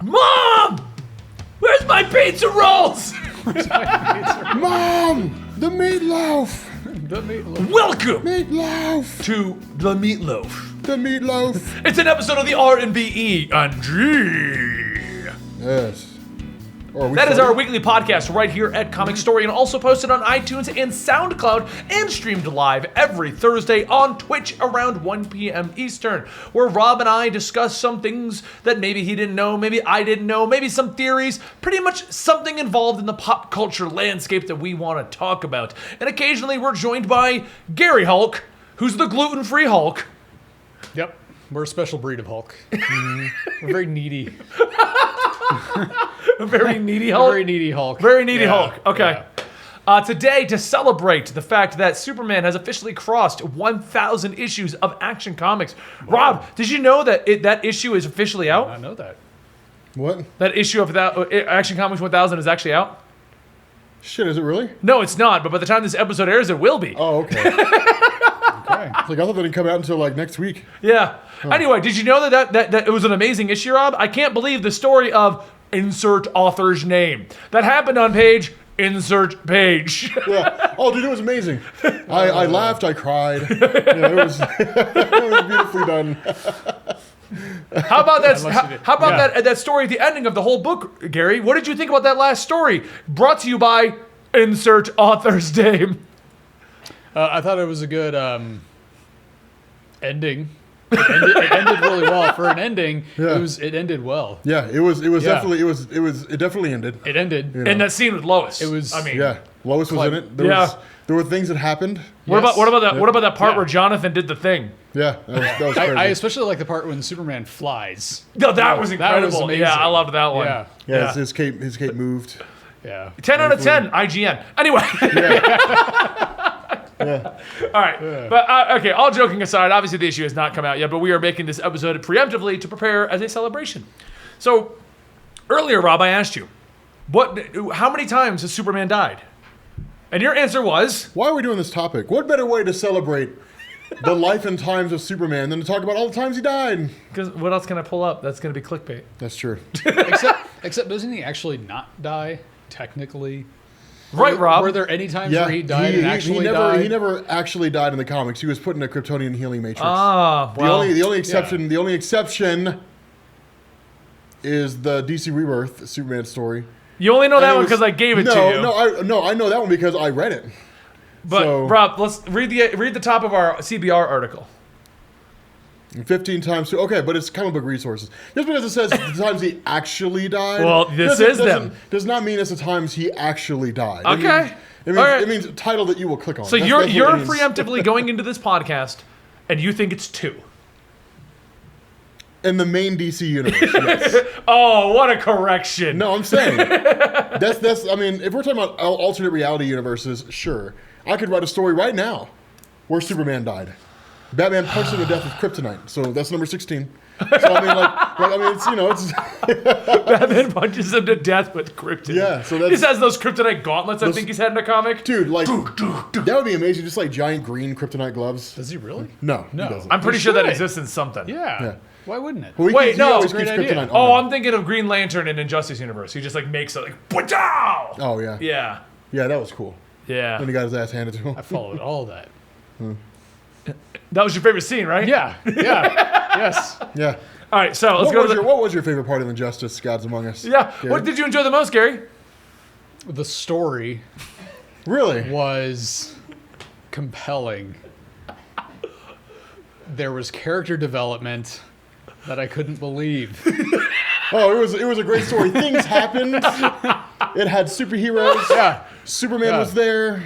Mom! Where's my pizza rolls? Mom! The meatloaf! The meatloaf. Welcome Meatloaf! to the Meatloaf. The meatloaf! It's an episode of the R&BE and G. Yes. That is our weekly podcast right here at Comicstorian, also posted on iTunes and SoundCloud and streamed live every Thursday on Twitch around 1 p.m. Eastern, where Rob and I discuss some things that maybe he didn't know, maybe I didn't know, maybe some theories, pretty much something involved in the pop culture landscape that we want to talk about. And occasionally we're joined by Gary Hulk, who's the gluten-free Hulk. Yep. We're a special breed of Hulk. We're very needy. A very needy Hulk? Very needy Hulk. Very needy Hulk. Okay. Yeah. Today, to celebrate the fact that Superman has officially crossed 1,000 issues of Action Comics. Wow. Rob, did you know that that issue is officially out? I know that. What? That issue of Action Comics 1,000 is actually out? Shit, is it really? No, it's not, but by the time this episode airs, it will be. Oh, okay. Okay. It's like, I thought that didn't come out until like next week. Yeah. Anyway, did you know that it was an amazing issue, Rob? I can't believe the story of insert author's name. That happened on page insert page. Yeah. Oh, dude, it was amazing. I laughed, I cried. It was beautifully done. How about that? Yeah. How about that story at the ending of the whole book, Gary? What did you think about that last story? Brought to you by insert author's name. I thought it was a good ending. It ended really well for an ending. Yeah. It ended well. Yeah, it was Yeah. definitely it definitely ended. It ended. And that scene with Lois. It was. I mean, Yeah. Lois was Quite- in it. Yeah. There were things that happened. What Yes. about that? What about that part Yeah. where Jonathan did the thing? Yeah, that was crazy. I especially like the part when Superman flies. No, that was That incredible. was amazing. Yeah, I loved that one. Yeah. yeah, His cape moved. Yeah. 10 out of 10, IGN. Anyway. Yeah. All right. But, okay, all joking aside, obviously the issue has not come out yet, but we are making this episode preemptively to prepare as a celebration. So, earlier, Rob, I asked you, how many times has Superman died? And your answer was? Why are we doing this topic? What better way to celebrate the life and times of Superman than to talk about all the times he died? Because what else can I pull up? That's going to be clickbait. That's true. Except doesn't he actually not die technically? Right, Rob? Were there any times Yeah, where he died and actually died? He never actually died in the comics. He was put in a Kryptonian healing matrix. Ah, well. The only exception is the DC Rebirth Superman story. You only know And that it one was- because I gave it to you. I know that one because I read it. But, so- Rob, let's read the top of our CBR article. 15 times two. Okay, but it's comic book resources. Just because it says the times he actually died. Well, this is them. Does not mean it's the times he actually died. Okay. It All means a title that you will click on. So That's you're what it means. preemptively going into this podcast, and you think it's 2. In the main DC universe, yes. Oh, what a correction! No, I'm saying that's. I mean, if we're talking about alternate reality universes, sure, I could write a story right now where Superman died. Batman punched him to death with kryptonite, so that's number 16. So I mean, it's Batman punches him to death with kryptonite. Yeah, so he that's- just has those kryptonite gauntlets. I think he's had in a comic. dude, like that would be amazing. Just like giant green kryptonite gloves. Does he really? No, No. he doesn't. I'm pretty He sure that should. exists in something. Yeah. Yeah. Why wouldn't it? Well, he Wait, keeps- no, he always it's a keeps great idea. kryptonite Oh, on him. I'm thinking of Green Lantern in Injustice Universe. He just like makes it like Wadow! Oh yeah. Yeah, That was cool. yeah. Then he got his ass handed to him. I followed all that. That was your favorite scene, right? Yeah. Yeah. Yes. Yeah. All right, so let's go to the. What was your favorite part of Injustice: Gods Among Us? Yeah. Gary? What did you enjoy the most, Gary? The story Really? was compelling. There was character development that I couldn't believe. Oh, it was a great story. Things happened. It had superheroes. Yeah. Superman Yeah. was there.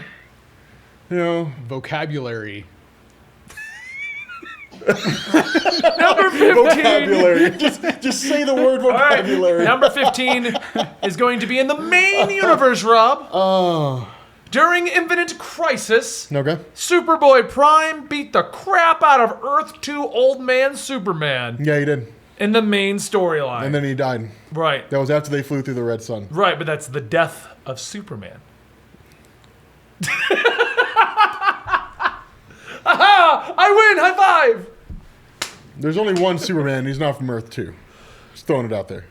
You know. Vocabulary. Number 15. Vocabulary. just say the word All right, vocabulary. number 15 is going to be in the main universe, Rob. Oh. During Infinite Crisis, Okay. Superboy Prime beat the crap out of Earth 2 Old Man Superman Yeah, he did. in the main storyline. And then he died. Right. That was after they flew through the red sun. Right, but that's the death of Superman. Aha! I win! High five! There's only one Superman. He's not from Earth 2. Just throwing it out there.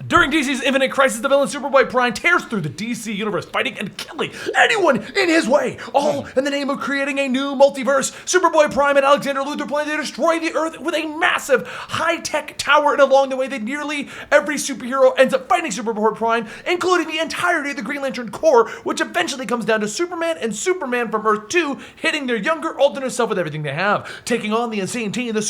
During DC's Infinite Crisis, the villain Superboy Prime tears through the DC universe, fighting and killing anyone in his way, all in the name of creating a new multiverse. Superboy Prime and Alexander Luthor plan to destroy the Earth with a massive high-tech tower, and along the way, nearly every superhero ends up fighting Superboy Prime, including the entirety of the Green Lantern Corps, which eventually comes down to Superman and Superman from Earth 2 hitting their younger alternate self with everything they have, taking on the insane team, the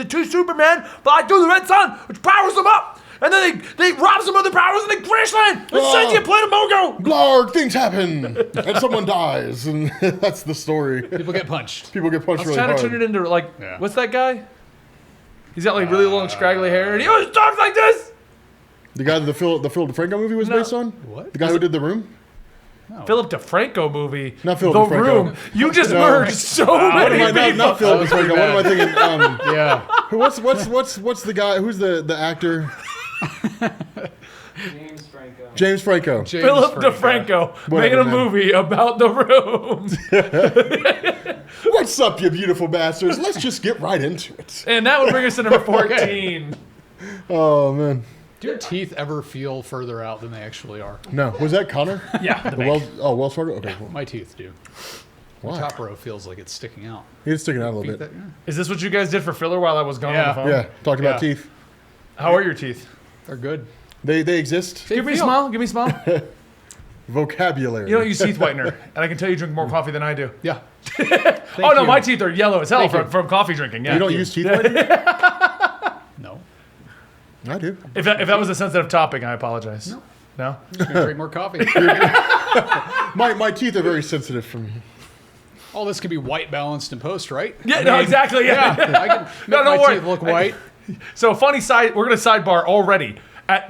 two Supermen fly through the Red Sun, which powers them up. And then they rob some other powers and they crash land and send you Planet Mogo. Blarg, things happen. And someone dies. And that's the story. People get punched. People get punched really Trying hard. to turn it into, like, what's that guy? He's got, like, really long, scraggly hair, and he always talks like this. The guy that the Phil DeFranco movie was based on? What? The guy who did The Room? No. Philip DeFranco movie. Not Philip The DeFranco. Room. You just merged so many people. Not Philip DeFranco. What am I thinking? Yeah. What's the guy? Who's the actor? James Franco. Philip DeFranco making a movie about The Room. What's up, you beautiful bastards? Let's just get right into it. And that would bring us to number 14. Oh, man. Do your teeth ever feel further out than they actually are? No. Was that Connor? Yeah. The Wells Fargo? Okay, cool. My teeth do. The Why? top row feels like it's sticking out. He's sticking out a little Beat bit. that, yeah. Is this what you guys did for filler while I was gone on the phone? Yeah, talked about Yeah. teeth. How are your teeth? They're good. They exist. Give me a smile. Give me a smile. Vocabulary. You don't use teeth whitener, and I can tell you drink more coffee than I do. Yeah. Oh no, you. my teeth are yellow as hell Thank you. from coffee drinking. Yeah. You don't use teeth whitener? No. I do. If that was a sensitive topic, I apologize. No. No? Just gonna drink more coffee. My teeth are very sensitive for me. All this could be white balanced in post, right? Yeah, no, exactly. Yeah. I can make No, don't my worry. teeth look white. So funny side, we're gonna sidebar already.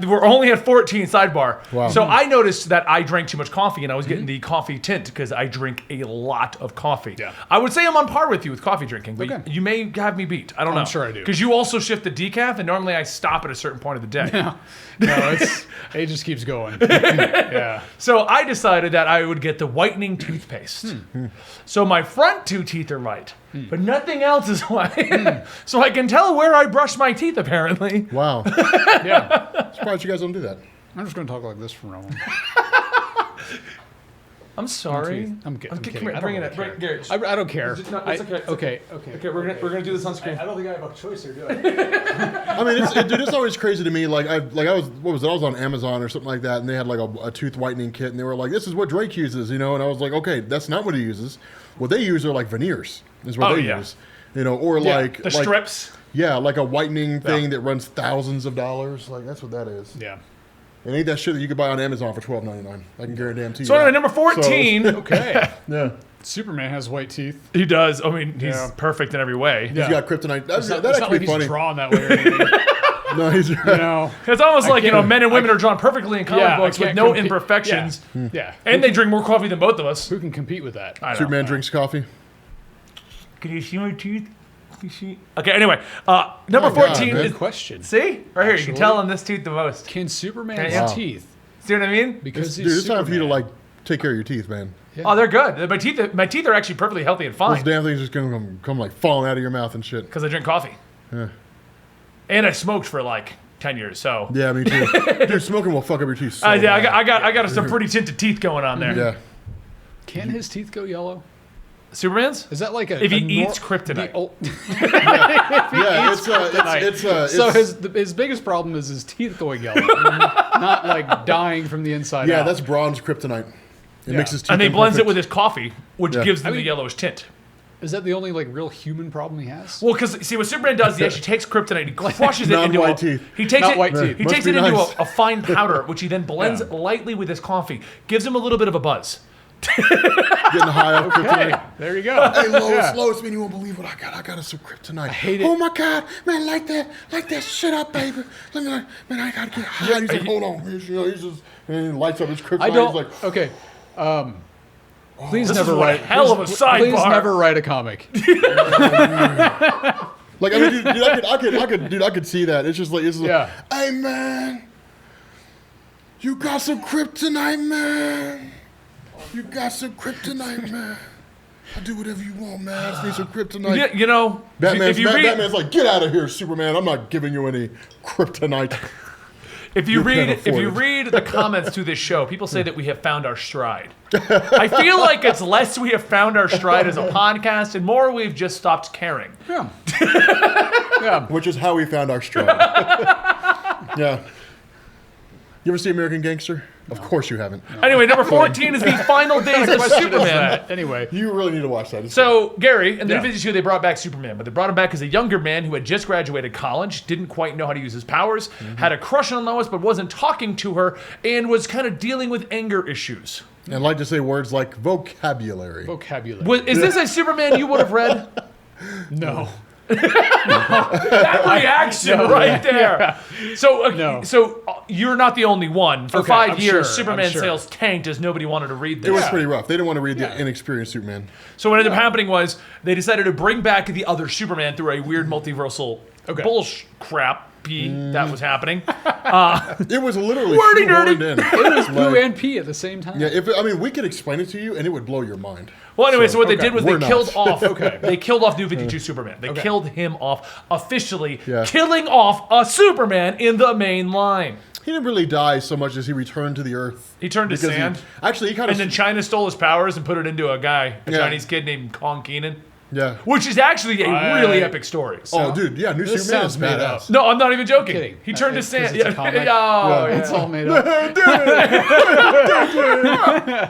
We're only at 14 sidebar. Wow. So I noticed that I drank too much coffee and I was getting the coffee tint because I drink a lot of coffee. Yeah. I would say I'm on par with you with coffee drinking, but Okay. you may have me beat. I don't know. I'm sure I do. Because you also shift the decaf and normally I stop at a certain point of the day. No, it just keeps going. Yeah. So I decided that I would get the whitening toothpaste. So my front two teeth are white, but nothing else is white. So I can tell where I brush my teeth apparently. Wow. Yeah. Surprised you guys don't do that. I'm just gonna talk like this from now on. I'm sorry. I'm kidding. Come here, bring it up. Bring Garrett. I don't care. No, it's okay, it's Okay. Okay, we're gonna do this on screen. I don't think I have a choice here, do I? I mean, dude, it's always crazy to me. I was on Amazon or something like that, and they had like a tooth whitening kit, and they were like, "This is what Drake uses," you know. And I was like, "Okay, that's not what he uses. What they use are like veneers, is what they use, you know, or like The strips. yeah, like a whitening thing that runs thousands of dollars. Like that's what that is. Yeah. It ain't that shit that you could buy on Amazon for $12.99. I can guarantee you. So anyway, that. number 14. Okay. Yeah, Superman has white teeth. He does. I mean, he's Yeah. perfect in every way. he's got kryptonite. It's That not actually like be he's funny. drawn that way or anything. No, he's You know. It's almost like, can't- men and women are drawn perfectly in comic Yeah, I books with can't no compete- imperfections. Yeah. And they drink more coffee than both of us. Who can compete with that? I know. Superman drinks coffee. Can you see my teeth? Can you see? Okay, anyway. Number Oh, God, 14 man. is... Good question. See? Right here. You can Actually- tell on this tooth the most. Can Superman's Wow. teeth, See what I mean? because Dude, he's it's time for you to Superman- like take care of your teeth, man. Yeah. Oh, they're good. My teeth are actually perfectly healthy and Those fine damn things just gonna come like falling out of your mouth and shit. because I drink coffee. Yeah. And I smoked for like 10 years, so... Yeah, me too. Dude, smoking will fuck up your teeth. So yeah, bad. I got some pretty tinted teeth going on there. Yeah. Can his teeth go yellow? Superman's? Is that like a If he a eats kryptonite. Yeah, it's So his biggest problem is his teeth going yellow, not like dying from the inside yeah, out. that's bronze kryptonite. It Yeah. makes his teeth And he blends it imperfect. with his coffee, which Yeah. gives them I mean- the yellowish tint. Is that the only like real human problem he has? Well, because see what Superman does, he actually takes kryptonite, he crushes it into Non-white a, teeth. he takes Not it, white teeth. he Must takes be it into nice. a fine powder, which he then blends Yeah. lightly with his coffee, gives him a little bit of a buzz. Getting high off Hey, kryptonite. there you go. Hey, Lois, Yeah. Lois, man, you won't believe what I got. I got us some kryptonite. I hate it. Oh my God, man, light that shit up, baby. Let me, man, I gotta get high. He's like, hold on. He's just, and he lights up his kryptonite. I don't. He's like, Okay. Please This never is one write. hell of a please sidebar. never write a comic. like, I mean, dude, I could see that. It's just like, Yeah. hey, man, you got some kryptonite, man. You got some kryptonite, man. I'll do whatever you want, man. I just need some kryptonite. You know, Batman's, if you read, Batman's like, get out of here, Superman. I'm not giving you any kryptonite. If you read afford the comments to this show, people say that we have found our stride. I feel like it's less we have found our stride as a podcast and more we've just stopped caring. Yeah. Yeah. Which is how we found our stride. Yeah. You ever see American Gangster? Of course you haven't. Anyway, number 14 is the final days of Superman. Anyway. You really need to watch that. It's So, Gary, in the Yeah. New 52, they brought back Superman, but they brought him back as a younger man who had just graduated college, didn't quite know how to use his powers, had a crush on Lois, but wasn't talking to her, and was kind of dealing with anger issues. And like to say words like vocabulary. Vocabulary. Is this a Superman you would have read? No. That reaction right there. So, No. You're not the only one. For Okay, 5 I'm years, sure, Superman I'm sure. sales tanked as nobody wanted to read this. It was pretty rough. They didn't want to read the inexperienced Superman. So what ended up happening was they decided to bring back the other Superman through a weird multiversal crap that was happening. It was literally Wordy shoehorned nerdy. in. It was Blue Like- and P at the same time. Yeah, we could explain it to you, and it would blow your mind. Well, anyway, so what they did was We're they not. killed off. They killed off New 52 Superman. They Okay. killed him off officially, Yeah. killing off a Superman in the main line. He didn't really die so much as he returned to the Earth. He turned to Because sand, Actually, he kind and then of... China stole his powers and put it into a guy, a Yeah. Chinese kid named Kong Keenan, Yeah. which is actually a really epic story. Oh, dude, yeah, New This Superman is sounds made up. badass. No, I'm not even joking. Kidding. He turned to It's 'cause sand. it's a comic. Oh, yeah. It's all made up.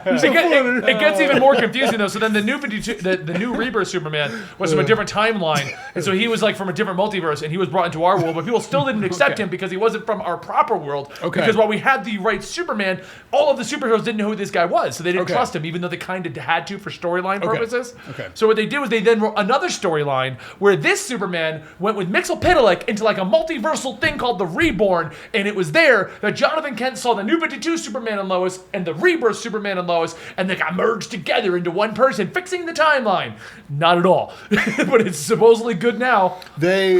It gets even more confusing though. So then the new 52, the new Rebirth Superman was from a different timeline, and so he was like from a different multiverse, and he was brought into our world, but people still didn't accept Okay. him because he wasn't from our proper world. Okay. Because while we had the right Superman, all of the superheroes didn't know who this guy was, so they didn't Okay. trust him, even though they kind of had to for storyline purposes. Okay. So what they did was they then wrote another storyline where this Superman went with Mixolydic into like a multiversal thing called the Reborn, and it was there that Jonathan Kent saw the New 52 Superman and Lois and the Rebirth Superman and Lois, and they got merged together into one person, fixing the timeline. Not at all, but it's supposedly good now. They,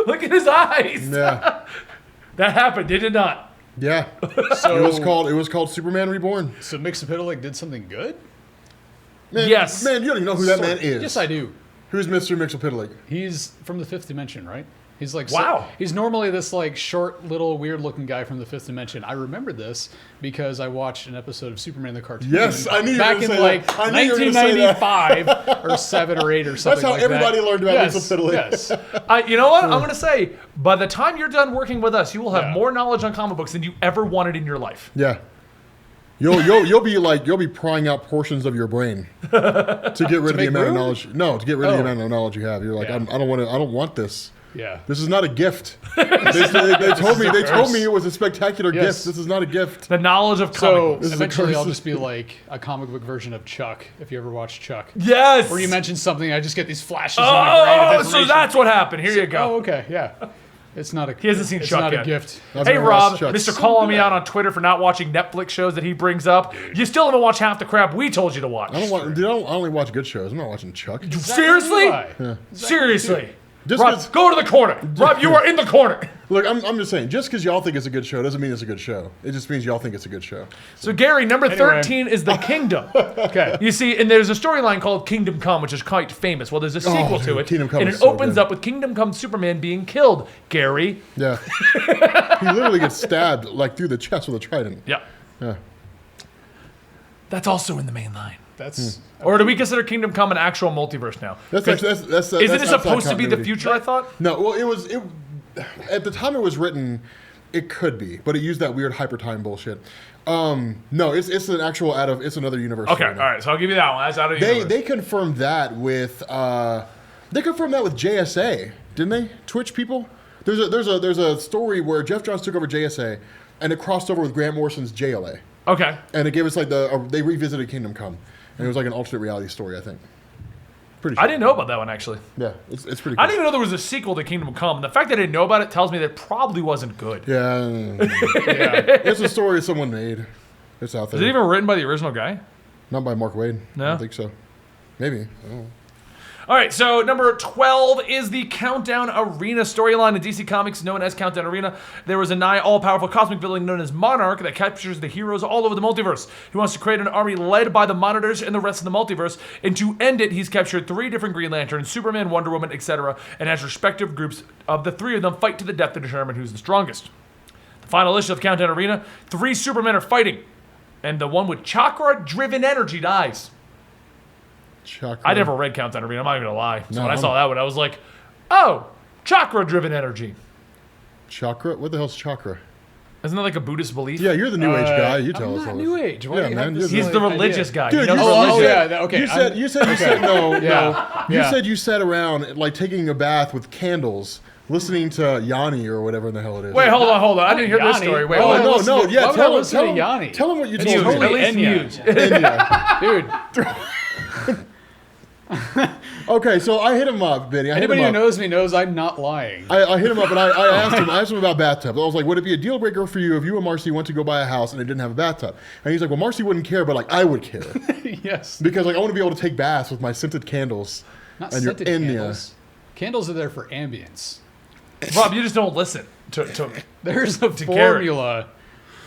Look at his eyes. yeah, That happened. Did it not? yeah. So, It was called Superman Reborn. so Mixolydic did something good? Man, Yes. Man, you don't even know who that man Sort- is. Yes, I do. Who's Mr. Mixolydic? He's from the fifth dimension, right? He's like Wow. he's normally this like short, little, weird-looking guy from the fifth dimension. I remember this because I watched an episode of Superman the cartoon. Yes, I knew you were back gonna in say like that. I knew you were gonna say that. 1995 or 7 or 8 or something. how like everybody that. learned about yes, Mixolydic. Yes. You know what? I'm going to say, by the time you're done working with us, you will have Yeah. more knowledge on comic books than you ever wanted in your life. Yeah. You'll be prying out portions of your brain to get rid of the make amount of room? knowledge. No, to get rid of the Oh. amount of knowledge you have. You're like, Yeah. I don't want this. Yeah. This is not a gift. they told me it was a spectacular Yes. gift. This is not a gift. The knowledge of comic So books. is a eventually, I'll curse. just be like a comic book version of Chuck. If you ever watch Chuck, Yes. where you mention something, I just get these flashes. in my brain Oh, of so information. that's what happened. Here you Oh, go. okay, yeah. It's not a. He hasn't seen it's Chuck not yet. a gift. I've Hey never Rob, watched Chuck. Mr. So calling me good. out on Twitter for not watching Netflix shows that he brings up. You still haven't watched half the crap we told you to watch. I only watch good shows. I'm not watching Chuck. Seriously? Yeah. Seriously. Just Rob, 'cause- go to the corner. Rob, you are in the corner. Look, I'm just saying, just because y'all think it's a good show doesn't mean it's a good show. It just means y'all think it's a good show. So Gary, number 13 is The Kingdom. Okay. You see, and there's a storyline called Kingdom Come, which is quite famous. Well, there's a sequel to dude, it, Kingdom Come and is it so opens good. up with Kingdom Come Superman being killed. Gary. Yeah. He literally gets stabbed like through the chest with a trident. Yeah. Yeah. That's also in the main line. That's Or do we consider Kingdom Come an actual multiverse now? That's Isn't it outside supposed to be the continuity. future, I thought? No, well, at the time it was written, it could be, but it used that weird hyper time bullshit. No, it's an actual it's another universe. Okay, all story now. right, so I'll give you that one. That's out of the universe. They confirmed that with JSA, didn't they? Twitch people. There's a story where Jeff Johns took over JSA, and it crossed over with Grant Morrison's JLA, Okay. and it gave us like they revisited Kingdom Come, and it was like an alternate reality story, I think. Pretty sure. I didn't know about that one, actually. Yeah, it's pretty. I Cool. didn't even know there was a sequel to Kingdom Come. And the fact that I didn't know about it tells me that it probably wasn't good. Yeah, yeah. it's a story someone made. It's out there. Is it even written by the original guy? Not by Mark Wade. No? I don't think so. Maybe. I don't know. All right, so number 12 is the Countdown Arena storyline in DC Comics, known as Countdown Arena. There was a nigh all-powerful cosmic villain known as Monarch that captures the heroes all over the multiverse. He wants to create an army led by the Monitors and the rest of the multiverse, and to end it, he's captured 3 different Green Lanterns, Superman, Wonder Woman, etc., and has respective groups of the 3 of them fight to the death to determine who's the strongest. The final issue of Countdown Arena, 3 Supermen are fighting, and the one with chakra-driven energy dies. Chakra. I never read Countdown Arena, I'm not even gonna lie. So No, when I saw that one, I was like, oh, chakra-driven energy. Chakra? What the hell's chakra? Isn't that like a Buddhist belief? Yeah, you're the New Age guy. You tell I'm us not all New this. Age. Why Yeah, do you man, have you're this the- He's the idea? religious guy. Dude, He knows you religion. said- yeah, okay. You said no. Yeah. You Yeah. said you sat around like taking a bath with candles, listening to Yanni or whatever in the hell it is. Wait, hold on. I didn't hear this Yanni. story. Wait, Oh, hold on. no, listen no, to- yeah. why would Tell I him, listen tell to him, Yanni? tell him what you Muse, told at me. least Enya. Muse. Dude, Okay, so I hit him up, Benny. anybody who knows me knows I'm not lying. I hit him up and I asked him about bathtubs. I was like, would it be a deal breaker for you if you and Marcy went to go buy a house and it didn't have a bathtub? And he's like, well, Marcy wouldn't care, but like I would care. Yes. Because like I want to be able to take baths with my scented candles. Not and your scented Enya. candles. Candles are there for ambience. Rob, you just don't listen to There's a Garrett. formula.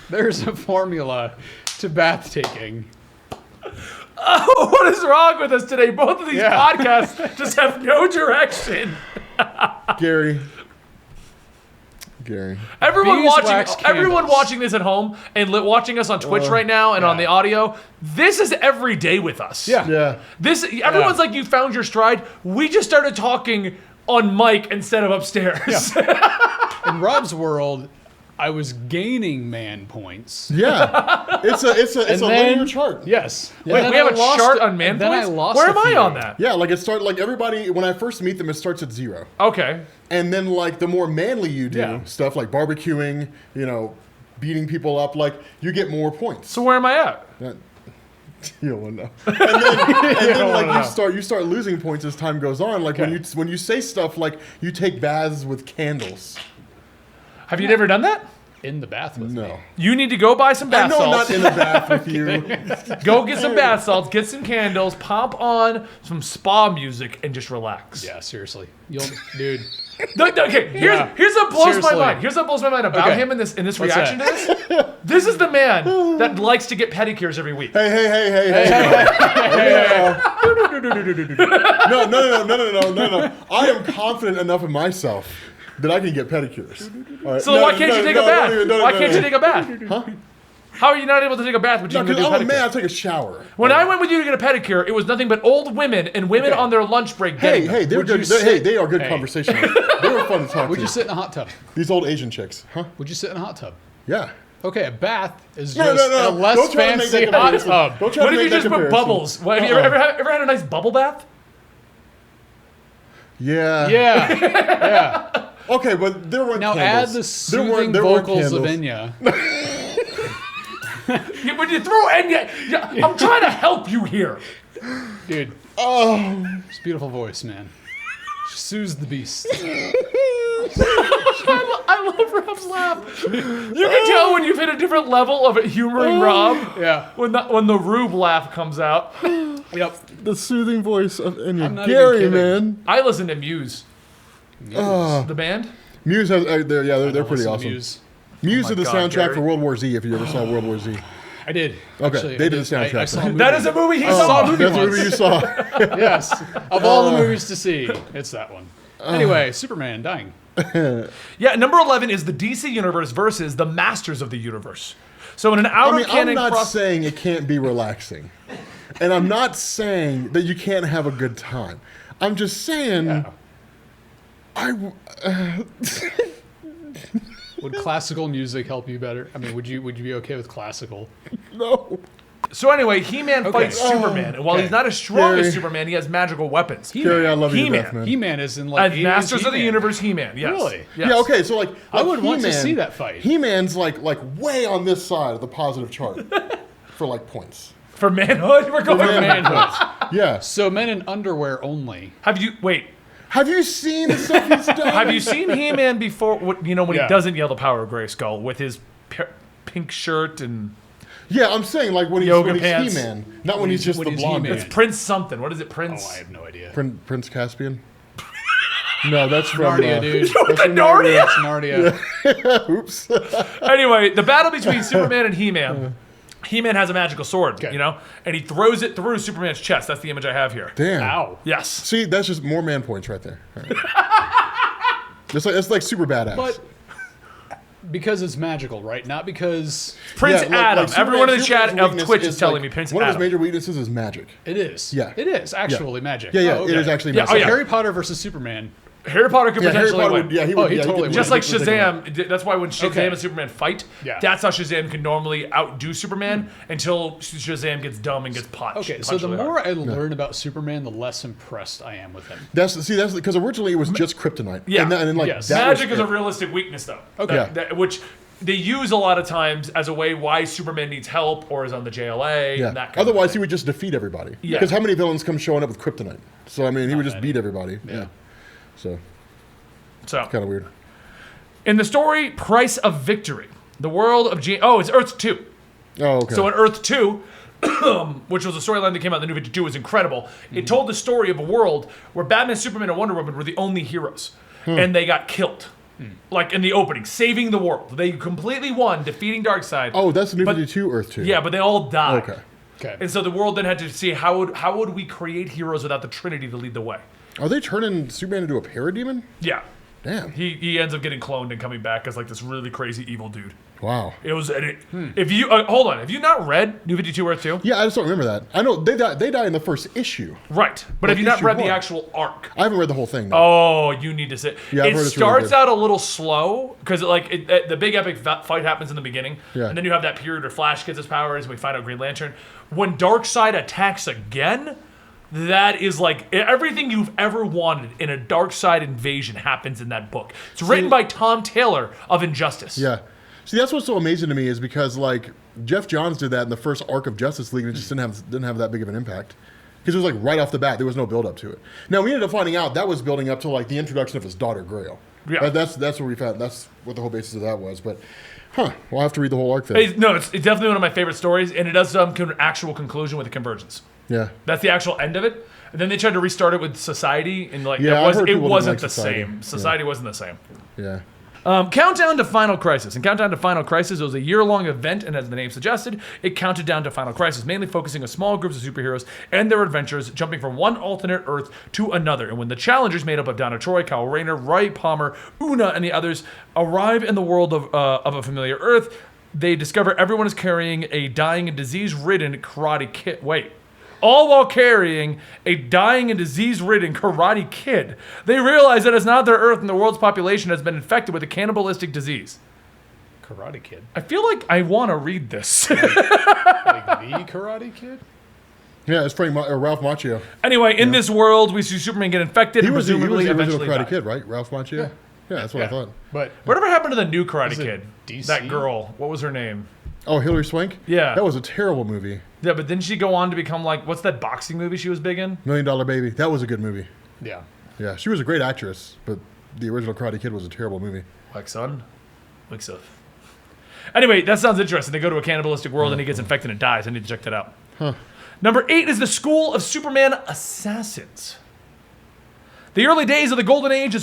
There's a formula to bath taking. Oh, what is wrong with us today? Both of these Yeah. podcasts just have no direction. Gary. Everyone Beeswax candles. watching this at home and watching us on Twitch right now and on the audio, this is every day with us. Yeah. Yeah. Everyone's like, you found your stride. We just started talking on mic instead of upstairs. In Rob's world, I was gaining man points. Yeah. It's a linear chart. Yes. Wait, we have a chart on man then points? I lost Where a am I few. on that? Yeah, like it started like everybody when I first meet them, it starts at 0. Okay. And then like the more manly you do Yeah. stuff like barbecuing, beating people up, like you get more points. So where am I at? That- you don't want to know. And then don't like wanna you start losing points as time goes on. Like when you say stuff like you take baths with candles. Have you never done that? In the bath with me. No. You need to go buy some bath I know I'm salts. not in the bath with you. Go get some bath salts, get some candles, pop on some spa music, and just relax. Yeah, seriously. Dude. Okay, here's what blows Seriously. my mind. Here's what blows my mind about Okay. him in this What's reaction to this. This is the man that likes to get pedicures every week. Hey. No. I am confident enough in myself that I can get pedicures. All right. So why can't you take a bath? Why can't you take a bath? Huh? How are you not able to take a bath? But you No, can because do I'm a man, pedicure? I take a shower. When I went with you to get a pedicure, it was nothing but old women and women on their lunch break. getting them. Hey, they're Would you good. sit- They are good Hey. conversation. They were fun to talk Would to. you sit in a hot tub? These old Asian chicks, huh? Would you sit in a hot tub? Yeah. Okay, a bath is No, just no. a less Don't try to make fancy that hot comparison. tub. Don't try What to if you make that just put comparison. bubbles? What, have you ever had a nice bubble bath? Yeah. Yeah. Okay, but there weren't Now candles. add the soothing there weren't vocals of candles. Enya. When you throw Enya, I'm trying to help you here. Dude, Oh, it's a beautiful voice, man. She soothes the beast. I love Rob's laugh. You can tell when you've hit a different level of humoring Rob Yeah. when the Rube laugh comes out. Yep. the soothing voice of Enya. I'm not Gary, even kidding. man. I listen to Muse, the band. Muse has, they're pretty Listen to awesome. Muse. Muse Oh did my the God, soundtrack Gary. for World War Z, if you ever saw World War Z. I did. Okay, Actually, they I did the soundtrack. I saw a movie. That is a movie he I saw saw. a movie That's what once. you saw. Yes. Of all the movies to see, it's that one. Anyway, Superman dying. Yeah, number 11 is the DC Universe versus the Masters of the Universe. So in an I mean, I'm out-of-canon not cross... saying it can't be relaxing. And I'm not saying that you can't have a good time. I'm just saying... Would classical music help you better? I mean, would you be okay with classical? No. So anyway, He-Man fights Superman, and while Okay. he's not as strong Gary. as Superman, he has magical weapons. Gary, I love you to He-Man. death, man. He-Man is in like As 80s Masters of the He-Man. Universe, He-Man. Yes. Really? Yes. Yeah, okay, so like I would want to He-Man- see that fight. He-Man's like way on this side of the positive chart for like points. For manhood, we're going. For manhood. Yeah. So men in underwear only. Have you seen the stuff he's done? Have you seen He-Man before? When Yeah. he doesn't yell the power of Grayskull with his pink shirt and Yeah, I'm saying like when Yoga he's pants. He-Man, not when he's just when the he's blonde. He-Man. It's Prince something. What is it, Prince? Oh, I have no idea. Prince Caspian. No, that's from Narnia, dude. That's from Narnia? It's Narnia. Oops. Anyway, the battle between Superman and He-Man. He-Man has a magical sword, Okay. and he throws it through Superman's chest. That's the image I have here. Damn. Ow. Yes. See, that's just more man points right there. All right. It's like super badass. But because it's magical, right? Not because Prince Yeah, like Adam. Superman- Everyone in the Superman's chat of weakness Twitch is telling like, me Prince one Adam. of his major weaknesses is magic. it is. Yeah. It is actually magic. Yeah, yeah, Oh, okay. it is actually Yeah, magic. oh, yeah. Harry Potter versus Superman. Harry Potter could Yeah, Harry potentially Potter win. would, yeah, he Oh, would. he yeah, totally could- would. Just like he could take him. Shazam, that's why when Shazam Okay. and Superman fight, Yeah. that's how Shazam can normally outdo Superman until Shazam gets dumb and gets punched. Okay, so the really hard. more I learn about Superman, the less impressed I am with him. That's because originally it was just kryptonite. Yeah. and then like Yes. that Magic was is a it. realistic weakness, though. Okay. Yeah. Which they use a lot of times as a way why Superman needs help or is on the JLA. Yeah. And that kind Otherwise, of he would just defeat everybody. Yeah. Because how many villains come showing up with kryptonite? So I mean, he would just beat everybody. Yeah. So So kind of weird. in the story, Price of Victory, the world of it's Earth 2. Oh, okay. So in Earth 2, which was a storyline that came out in the New 52, was incredible. It told the story of a world where Batman, Superman, and Wonder Woman were the only heroes. And they got killed. Like in the opening, saving the world. They completely won, defeating Darkseid. oh, that's the New But- 52 Earth 2. Yeah, but they all died. Okay. Okay. And so the world then had to see how would we create heroes without the Trinity to lead the way. Are they turning Superman into a parademon? Yeah. Damn. He ends up getting cloned and coming back as like this really crazy evil dude. Wow. It was if you hold on, have you not read New 52 Earth 2? Yeah, I just don't remember that. I know they die in the first issue. Right. But have you not issue read the one. actual arc? I haven't read the whole thing. Though. Oh, you need to sit. Yeah, I've it heard it's really starts good. out a little slow because the big epic fight happens in the beginning, Yeah. and then you have that period where Flash gets his powers, and we find out Green Lantern. When Darkseid attacks again, that is like everything you've ever wanted in a Darkseid invasion happens in that book. It's written by Tom Taylor of Injustice. Yeah. See, that's what's so amazing to me is because like Jeff Johns did that in the first arc of Justice League, and it just didn't have that big of an impact because it was like right off the bat there was no build up to it. Now we ended up finding out that was building up to like the introduction of his daughter Grail. Yeah. That's what we found. That's what the whole basis of that was. But we'll have to read the whole arc then. It's definitely one of my favorite stories, and it does come to an actual conclusion with a convergence. Yeah. That's the actual end of it. And then they tried to restart it with Society, and like Yeah, I've heard it people didn't wasn't like the Society. same. Yeah. Society wasn't the same. Yeah. Countdown to Final Crisis. And Countdown to Final Crisis was a year-long event, and as the name suggested, it counted down to Final Crisis, mainly focusing on small groups of superheroes and their adventures, jumping from one alternate Earth to another. And when the challengers, made up of Donna Troy, Kyle Rayner, Wright Palmer, Una, and the others, arrive in the world of a familiar Earth, they discover everyone is carrying a dying and disease-ridden Karate Kid. All while carrying a dying and disease-ridden Karate Kid. They realize that it's not their Earth and the world's population has been infected with a cannibalistic disease. Karate Kid. I feel like I want to read this. Like the Karate Kid? Yeah, it's pretty Ralph Macchio. Anyway, in this world, we see Superman get infected He and was the presumably original eventually Karate die. Kid, right? Ralph Macchio? Yeah, that's what I thought. But Whatever happened to the new Karate Is it Kid? DC? That girl. What was her name? Oh, Hilary Swank? Yeah. That was a terrible movie. Yeah, but didn't she go on to become like, what's that boxing movie she was big in? $1 Million Baby. That was a good movie. yeah. Yeah, she was a great actress, but the original Karate Kid was a terrible movie. Like son? Like so. Anyway, that sounds interesting. They go to a cannibalistic world and he gets infected and dies. I need to check that out. Number 8 is the School of Superman Assassins. The early days of the golden age of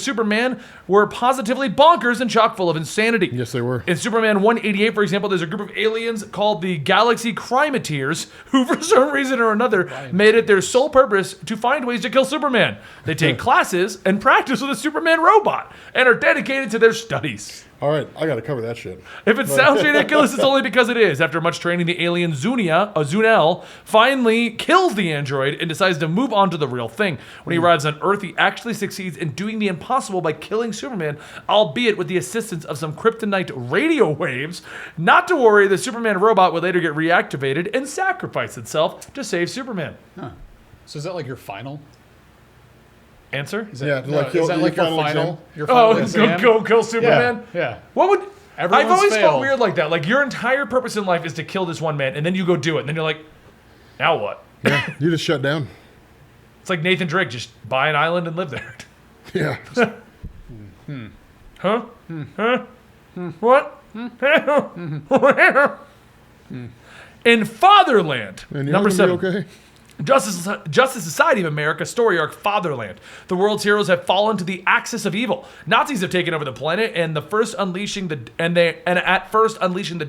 Superman were positively bonkers and chock full of insanity. Yes, they were. In Superman 188, for example, there's a group of aliens called the Galaxy Crimeteers who, for some reason or another, made it their sole purpose to find ways to kill Superman. They take classes and practice with a Superman robot and are dedicated to their studies. All right, I got to cover that shit. If it sounds ridiculous, it's only because it is. After much training, the alien Zunel, finally kills the android and decides to move on to the real thing. When he arrives on Earth, he actually succeeds in doing the impossible by killing Superman, albeit with the assistance of some kryptonite radio waves. Not to worry, the Superman robot would later get reactivated and sacrifice itself to save Superman. So is that like your final? Answer? Is that, Yeah, no, like is that like your final final? exam? Your final Oh, exam? go kill Superman? Yeah. What would... Everyone's I've always felt failed. weird like that. Like, your entire purpose in life is to kill this one man, and then you go do it, and then you're like, now what? Yeah, you just shut down. It's like Nathan Drake, just buy an island and live there. Yeah. Huh? Huh? What? In Fatherland, And you're number not gonna 7. be okay? Justice Society of America story arc Fatherland. The world's heroes have fallen to the axis of evil. Nazis have taken over the planet and at first unleashing the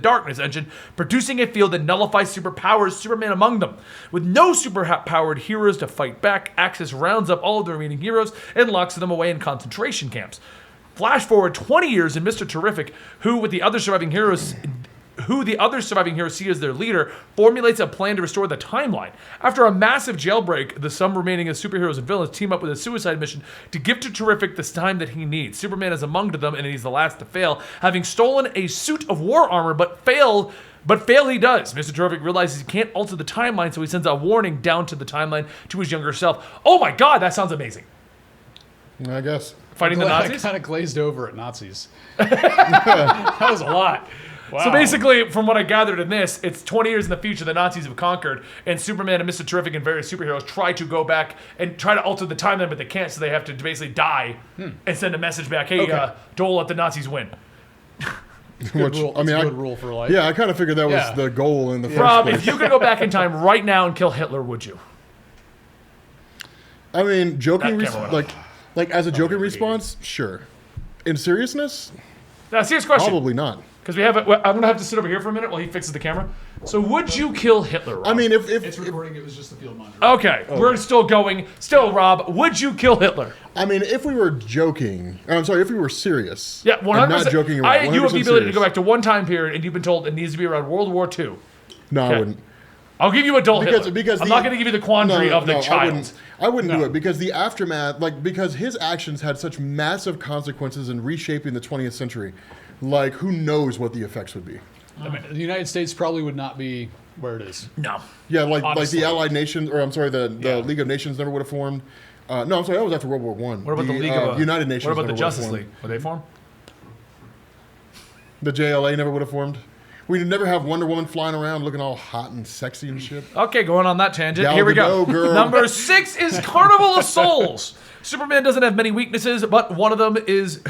darkness engine, producing a field that nullifies superpowers, Superman among them. With no super-powered heroes to fight back, Axis rounds up all of the remaining heroes and locks them away in concentration camps. Flash forward 20 years and Mr. Terrific, who the other surviving heroes see as their leader, formulates a plan to restore the timeline. After a massive jailbreak, the some remaining of superheroes and villains team up with a suicide mission to give to Terrific the time that he needs. Superman is among them, and he's the last to fail, having stolen a suit of war armor, but fail he does. Mr. Terrific realizes he can't alter the timeline, so he sends a warning down to the timeline to his younger self. Oh my god, that sounds amazing. I guess. Fighting the I Nazis? kind of glazed over at Nazis. That was a lot. Wow. So basically, from what I gathered in this, it's 20 years in the future the Nazis have conquered, and Superman and Mr. Terrific and various superheroes try to go back and try to alter the timeline, but they can't, so they have to basically die and send a message back, hey, don't let the Nazis win. Good rule. It's a good rule for life. Yeah, I kind of figured that was the goal in the first Rob, place. if you could go back in time right now and kill Hitler, would you? I mean, joking, That camera went like as a joking response, sure. In seriousness, Now, serious question. probably not. Because I'm going to have to sit over here for a minute while he fixes the camera. So would you kill Hitler, Rob? I mean, if It's recording. It was just the field monitor. Okay, we're still going. Still, Rob, would you kill Hitler? I mean, if we were joking, I'm sorry, if we were serious, Yeah, 100%. and not joking around, You have the 100% ability to go serious. back to one time period, and you've been told it needs to be around World War II. No, Okay. I wouldn't. I'll give you adult Hitler. Because I'm not going to give you the quandary of the child. I wouldn't do it because the aftermath, because his actions had such massive consequences in reshaping the 20th century. Like, who knows what the effects would be? I mean, the United States probably would not be where it is. No. Yeah, like Obviously. the Allied Nations, or I'm sorry, the League of Nations never would have formed. No, I'm sorry, that was after World War One. What about the League of United Nations? What about the never would have Justice formed. League? Would they form? The JLA never would have formed. We'd never have Wonder Woman flying around looking all hot and sexy and shit. Okay, going on that tangent. Gal Here we go. Gadot, girl. Number 6 is Carnival of Souls. Superman doesn't have many weaknesses, but one of them is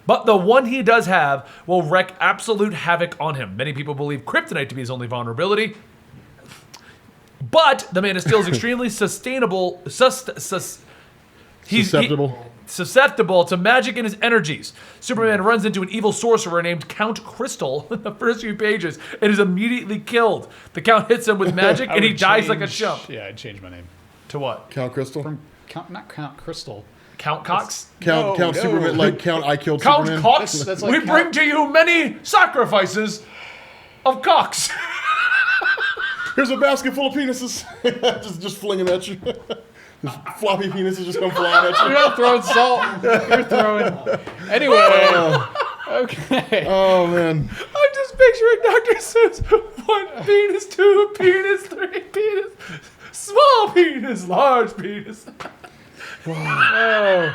But the one he does have will wreak absolute havoc on him. Many people believe kryptonite to be his only vulnerability. But the Man of Steel is extremely susceptible to magic and his energies. Superman runs into an evil sorcerer named Count Crystal in the first few pages and is immediately killed. The Count hits him with magic and he dies like a chump. Yeah, I'd change my name. To what? Count Crystal? From not Count Crystal. Count Cox? Count No. Superman, like Count I Killed Count Superman? Cox? That's like We Count- bring to you many sacrifices of Cox. Here's a basket full of penises. just fling them at you. Just floppy penises just come flying at You're you. not throwing salt. You're throwing. Anyway. Okay. Oh, man. I'm just picturing Dr. Seuss. 1 penis, 2 penis, 3 penis. Small penis, large penis. Oh.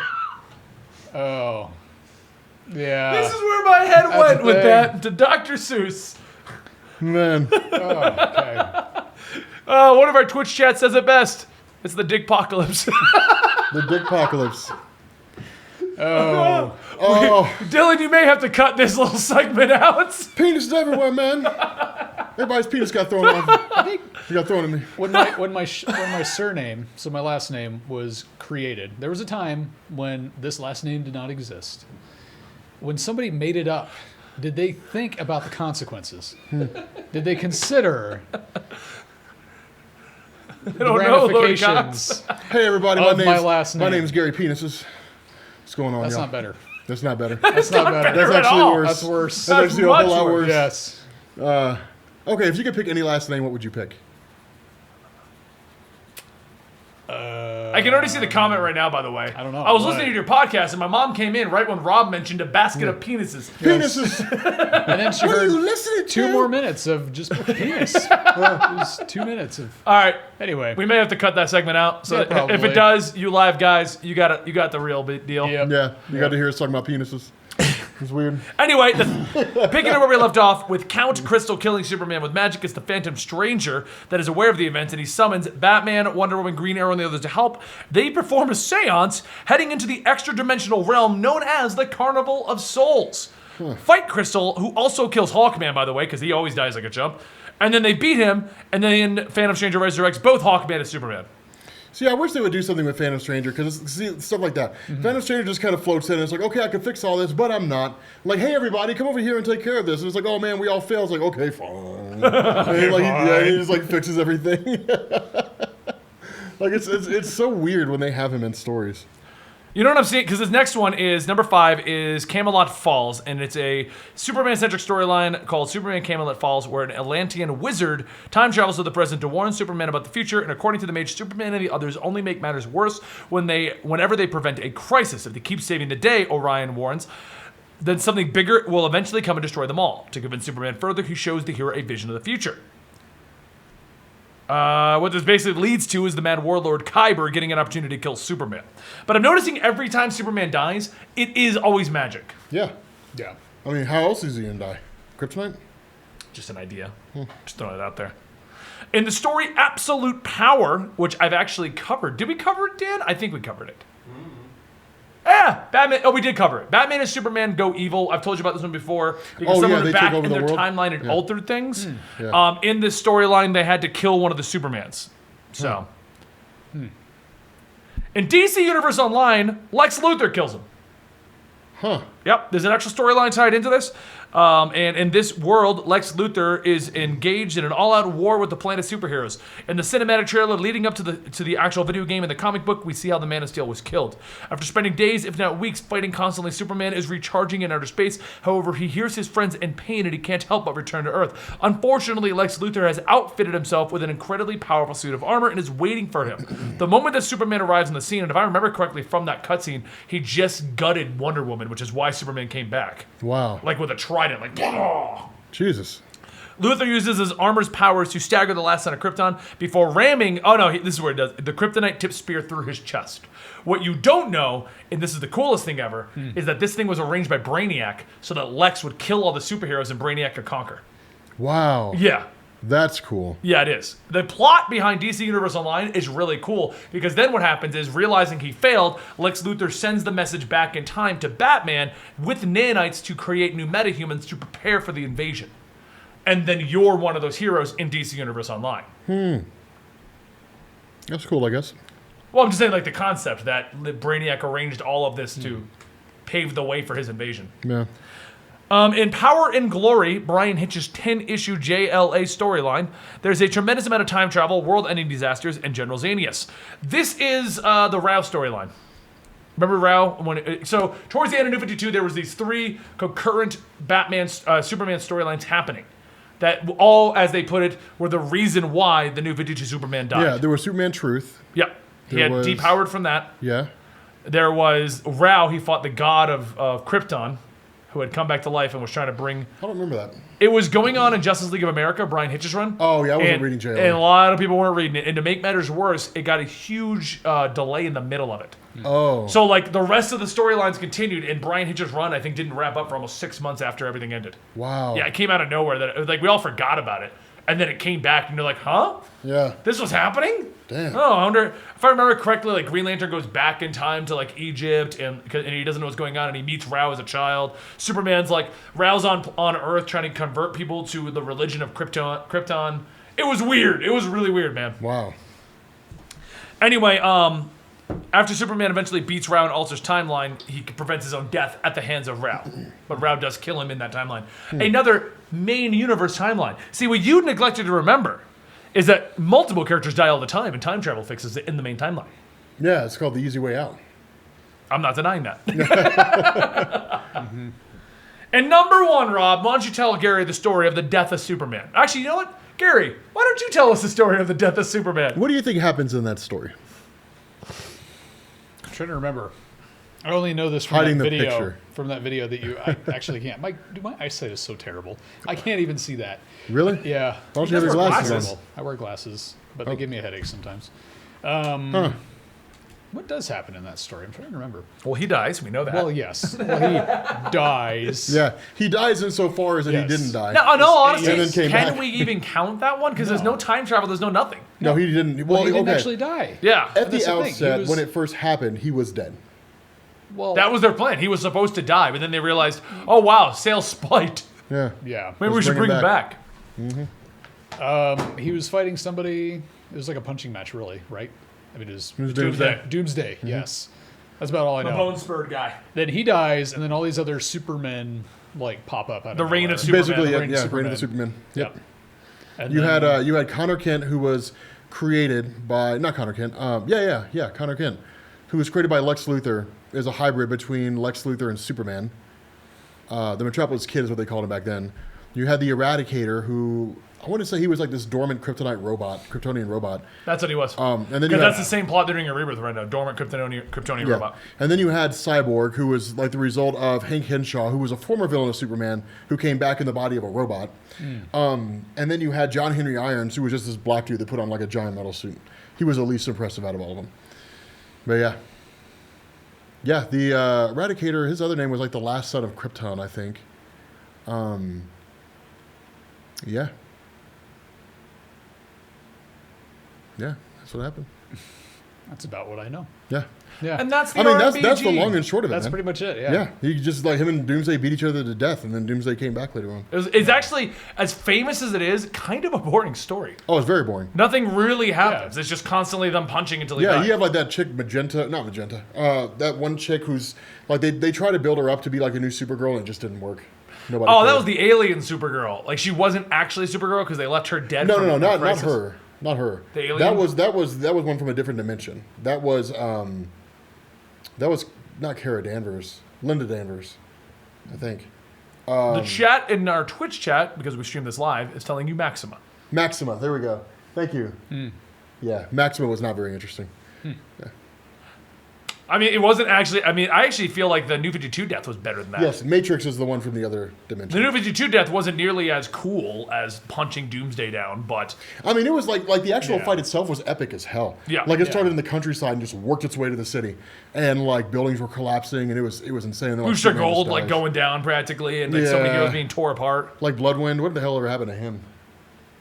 Yeah. This is where my head That's went the with thing. that to Dr. Seuss. Man. Okay. One of our Twitch chats says it best. It's the Dickpocalypse. The Dickpocalypse. Oh. Oh, Dylan, you may have to cut this little segment out. penises everywhere, man. Everybody's penis got thrown off. He got thrown at me. When my surname, so my last name, was created, there was a time when this last name did not exist. When somebody made it up, did they think about the consequences? Did they consider the don't know, Lord ramifications? Hey, everybody. Of my last My name. name's Gary Penises. What's going on, That's y'all? not better. That's not better. That's not better. That's at actually all. worse. That's worse. That's actually a much whole lot worse. worse. Yes. Okay, if you could pick any last name, what would you pick? I can already see the comment right now, by the way. I don't know. I was What? listening to your podcast, and my mom came in right when Rob mentioned a basket of penises. Penises. And then she What are heard you listening to? 2 more minutes of just penis. It was 2 minutes of. All right. Anyway. We may have to cut that segment out. So Yeah, if probably. it does, you live guys, you got the real big deal. Yep. Yeah, you got to hear us talking about penises. It's weird. Anyway, picking up where we left off, with Count Crystal killing Superman with magic, it's the Phantom Stranger that is aware of the event, and he summons Batman, Wonder Woman, Green Arrow, and the others to help. They perform a seance, heading into the extra-dimensional realm known as the Carnival of Souls. fight Crystal, who also kills Hawkman, by the way, because he always dies like a chump. And then they beat him, and then Phantom Stranger resurrects both Hawkman and Superman. See, I wish they would do something with Phantom Stranger, because stuff like that. Phantom Stranger just kind of floats in, and it's like, okay, I can fix all this, but I'm not. Like, hey, everybody, come over here and take care of this. And it's like, oh, man, we all fail. It's like, okay, fine. And he just, like, fixes everything. Like, it's so weird when they have him in stories. You know what I'm saying? Because this next one is, number 5, is Camelot Falls, and it's a Superman-centric storyline called Superman Camelot Falls, where an Atlantean wizard time travels to the present to warn Superman about the future, and according to the mage, Superman and the others only make matters worse whenever they prevent a crisis. If they keep saving the day, Orion warns, then something bigger will eventually come and destroy them all. To convince Superman further, he shows the hero a vision of the future. What this basically leads to is the Mad Warlord Kyber getting an opportunity to kill Superman. But I'm noticing every time Superman dies, it is always magic. Yeah. Yeah. I mean, how else is he going to die? Kryptonite? Just an idea. Just throwing it out there. In the story Absolute Power, which I've actually covered. Did we cover it, Dan? I think we covered it. Yeah, Batman. Oh, we did cover it. Batman and Superman go evil. I've told you about this one before. Because someone they back took over in the their world? timeline and altered things. Yeah. In this storyline, they had to kill one of the Supermans. So, in DC Universe Online, Lex Luthor kills him. Huh. Yep, there's an actual storyline tied into this. And in this world, Lex Luthor is engaged in an all-out war with the planet superheroes. In the cinematic trailer leading up to the actual video game and the comic book, we see how the Man of Steel was killed. After spending days, if not weeks, fighting constantly, Superman is recharging in outer space. However, he hears his friends in pain and he can't help but return to Earth. Unfortunately, Lex Luthor has outfitted himself with an incredibly powerful suit of armor and is waiting for him. The moment that Superman arrives on the scene, and if I remember correctly from that cutscene, he just gutted Wonder Woman, which is why Superman came back. Wow. Like with a trident, like, Jesus. Luthor uses his armor's powers to stagger the last son of Krypton before ramming. Oh no, this is where it does. The kryptonite tip spear through his chest. What you don't know, and this is the coolest thing ever, is that this thing was arranged by Brainiac so that Lex would kill all the superheroes and Brainiac could conquer. Wow. Yeah. That's cool. Yeah, it is. The plot behind DC Universe Online is really cool because then what happens is, realizing he failed, Lex Luthor sends the message back in time to Batman with nanites to create new metahumans to prepare for the invasion. And then you're one of those heroes in DC Universe Online. That's cool, I guess. Well, I'm just saying, like, the concept that Brainiac arranged all of this to pave the way for his invasion. Yeah. In Power and Glory, Brian Hitch's 10-issue JLA storyline, there's a tremendous amount of time travel, world-ending disasters, and General Xanius. This is the Rao storyline. Remember Rao? So towards the end of New 52, there was these 3 concurrent Batman, Superman storylines happening. That all, as they put it, were the reason why the New 52 Superman died. Yeah, there was Superman Truth. Yep. He had depowered from that. Yeah. There was Rao. He fought the god of Krypton, who had come back to life and was trying to bring... I don't remember that. It was going on in Justice League of America, Brian Hitch's run. Oh, yeah, I wasn't reading JLA. And a lot of people weren't reading it. And to make matters worse, it got a huge delay in the middle of it. Oh. So, like, the rest of the storylines continued, and Brian Hitch's run, I think, didn't wrap up for almost 6 months after everything ended. Wow. Yeah, it came out of nowhere. That like we all forgot about it. And then it came back, and you're like, huh? Yeah. This was happening? Damn. Oh, I wonder if I remember correctly. Like Green Lantern goes back in time to like Egypt, and he doesn't know what's going on, and he meets Rao as a child. Superman's like Rao's on Earth trying to convert people to the religion of Krypton. It was weird. It was really weird, man. Wow. Anyway, after Superman eventually beats Rao and alters timeline, he prevents his own death at the hands of Rao. But Rao does kill him in that timeline. Another main universe timeline. See, what you neglected to remember is that multiple characters die all the time, and time travel fixes it in the main timeline. Yeah, it's called The Easy Way Out. I'm not denying that. And number 1, Rob, why don't you tell Gary the story of the death of Superman? Actually, you know what? Gary, why don't you tell us the story of the death of Superman? What do you think happens in that story? I'm trying to remember. I only know this from Hiding that the video. picture. From that video that I actually can't. My eyesight is so terrible. I can't even see that. Really? Yeah. Why don't you have your glasses glasses. on? I wear glasses, but Oh. they give me a headache sometimes. What does happen in that story? I'm trying to remember. Well, he dies. We know that. Well, yes. Well, he dies. Yeah, he dies insofar as that Yes. he didn't die. No, honestly, And then came can back. we even count that one? Because there's no time travel. There's no nothing. No, he didn't. Well, Well, he didn't okay. actually die. Yeah. At the That's the thing. He outset, was- when it first happened, he was dead. Well, That was their plan. He was supposed to die, but then they realized, oh wow, sales spiked. Yeah. yeah. Maybe we should bring him back. He was fighting somebody. It was like a punching match, really, right? I mean, it was Doomsday. Doomsday, yes. That's about all I The know. bone spurred guy. Then he dies, and then all these other Supermen like pop up. Out of The Reign nowhere. of Superman. Basically, Reign of Reign of the Superman. Yep. And You then- had you had Connor Kent, who was created by not Connor Kent. Connor Kent, who was created by Lex Luthor, is a hybrid between Lex Luthor and Superman. The Metropolis Kid is what they called him back then. You had the Eradicator, who I want to say he was like this dormant Kryptonite robot, Kryptonian robot. That's what he was. And then Because you that's had, the same plot they're doing a rebirth right now. Dormant Kryptonian robot. And then you had Cyborg, who was like the result of Hank Henshaw, who was a former villain of Superman, who came back in the body of a robot. And then you had John Henry Irons, who was just this black dude that put on like a giant metal suit. He was the least impressive out of all of them. But yeah. Yeah, the Eradicator, his other name was like the last son of Krypton, I think. Yeah. Yeah, that's what happened. That's about what I know. Yeah. Yeah, And that's the I mean, RPG. that's the long and short of it, that's man. pretty much it. Yeah. Yeah, he just like him and Doomsday beat each other to death, and then Doomsday came back later on. It's actually, as famous as it is, kind of a boring story. Oh, it's very boring. Nothing really happens. It's just constantly them punching until they Yeah, die. you have like that chick not Magenta. That one chick who's like they try to build her up to be like a new Supergirl, and it just didn't work. Nobody. Oh, that cared. was the alien Supergirl. Like, she wasn't actually Supergirl because they left her dead. No, from not Crisis. her. Not her. The alien? That was one from a different dimension. That was not Kara Danvers, Linda Danvers, I think. The chat in our Twitch chat, because we stream this live, is telling you Maxima. Maxima. There we go. Thank you. Yeah, Maxima was not very interesting. Yeah. I mean, it wasn't actually. I mean, I actually feel like the New 52 death was better than that. Yes, Matrix is the one from the other dimension. The New 52 death wasn't nearly as cool as punching Doomsday down, but I mean, it was like the actual Yeah. fight itself was epic as hell. Yeah. Like it Yeah. started in the countryside and just worked its way to the city, and like buildings were collapsing, and it was insane. And then, like, Booster Superman just Gold like dies. going down practically, and like so many Yeah. heroes being tore apart. Like Bloodwind. What the hell ever happened to him?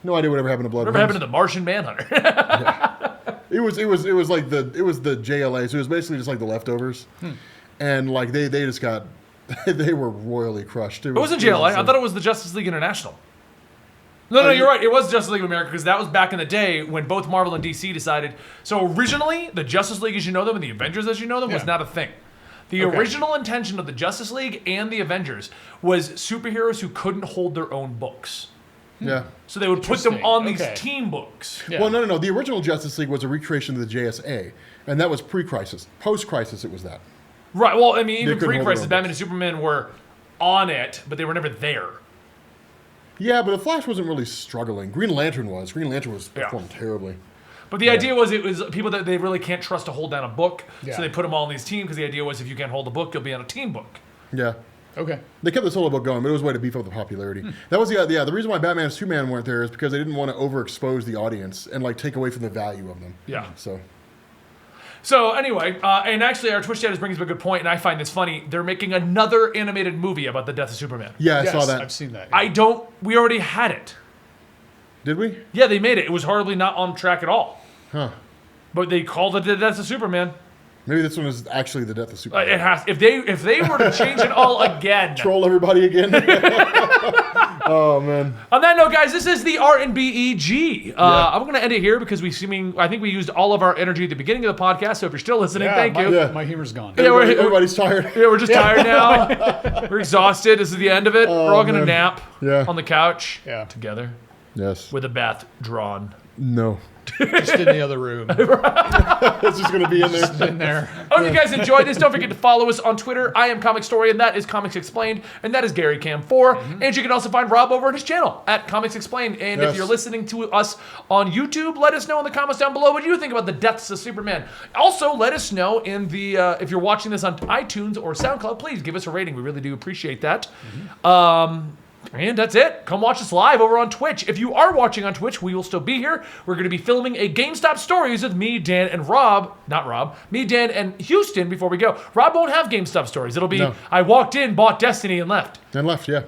No idea whatever happened to Bloodwind. Whatever happened to the Martian Manhunter? It was like the JLA, so it was basically just like the leftovers, and like they just got they were royally crushed. It wasn't JLA. I thought it was the Justice League International. No, you're right. It was Justice League of America because that was back in the day when both Marvel and DC decided. So originally, the Justice League as you know them and the Avengers as you know them was Yeah. not a thing. The original intention of the Justice League and the Avengers was superheroes who couldn't hold their own books. Yeah. So they would put them Interesting. on these Okay. team books. Yeah. Well, no. The original Justice League was a recreation of the JSA, and that was pre-crisis. Post-crisis, it was that. Right. Well, I mean, even couldn't hold pre-crisis, their own Batman and Superman were on it, but they were never there. Yeah, but the Flash wasn't really struggling. Green Lantern was. Green Lantern was Yeah. performed terribly. But the idea was it was people that they really can't trust to hold down a book, Yeah. so they put them all in these teams because the idea was if you can't hold a book, you'll be on a team book. Yeah. Okay. They kept the solo book going, but it was a way to beef up the popularity. That was the reason why Batman and Superman weren't there is because they didn't want to overexpose the audience and like take away from the value of them. Yeah. So Anyway, and actually our Twitch chat is bringing up a good point, and I find this funny. They're making another animated movie about the death of Superman. yeah, I Yes, saw that. I've seen that. We already had it. Did we? Yeah, they made it. It was hardly not on track at all. Huh. But they called it the death of Superman. Maybe this one is actually the death of Superman. It has. If they were to change it all again. Troll everybody again. Oh man. On that note, guys, this is the R&BEG. I'm going to end it here because I think we used all of our energy at the beginning of the podcast. So if you're still listening, thank you. Yeah. My humor's gone. Yeah, we're- Everybody's tired. Yeah, we're just tired now. We're exhausted. This is the end of it. We're all going to man. nap Yeah. on the couch Yeah. together Yes. with a bath drawn. No. Just in the other room. It's just gonna be in there. In there. I hope you guys enjoyed this. Don't forget to follow us on Twitter. I am Comicstorian. That is Comics Explained. And that is Gary Cam4. And you can also find Rob over at his channel at Comics Explained. And if Yes. you're listening to us on YouTube, let us know in the comments down below what you think about the deaths of Superman. Also, let us know in the if you're watching this on iTunes or SoundCloud, please give us a rating. We really do appreciate that. And that's it. Come watch us live over on Twitch. If you are watching on Twitch, we will still be here. We're going to be filming a GameStop Stories with me, Dan, and Rob. Not Rob. Me, Dan, and Houston before we go. Rob won't have GameStop Stories. It'll be, No. I walked in, bought Destiny, and left. And left, yeah.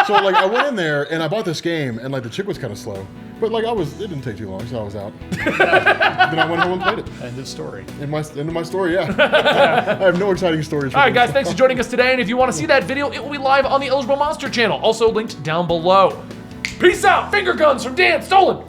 So like I went in there and I bought this game and like the chick was kind of slow. But like it didn't take too long, so I was out. Then I went home and played it. End of story. End of my story, yeah. I have no exciting stories. All right, guys, thanks for joining us today. And if you want to see that video, it will be live on the Eligible Monster channel, also linked down below. Peace out. Finger guns from Dan Stolen.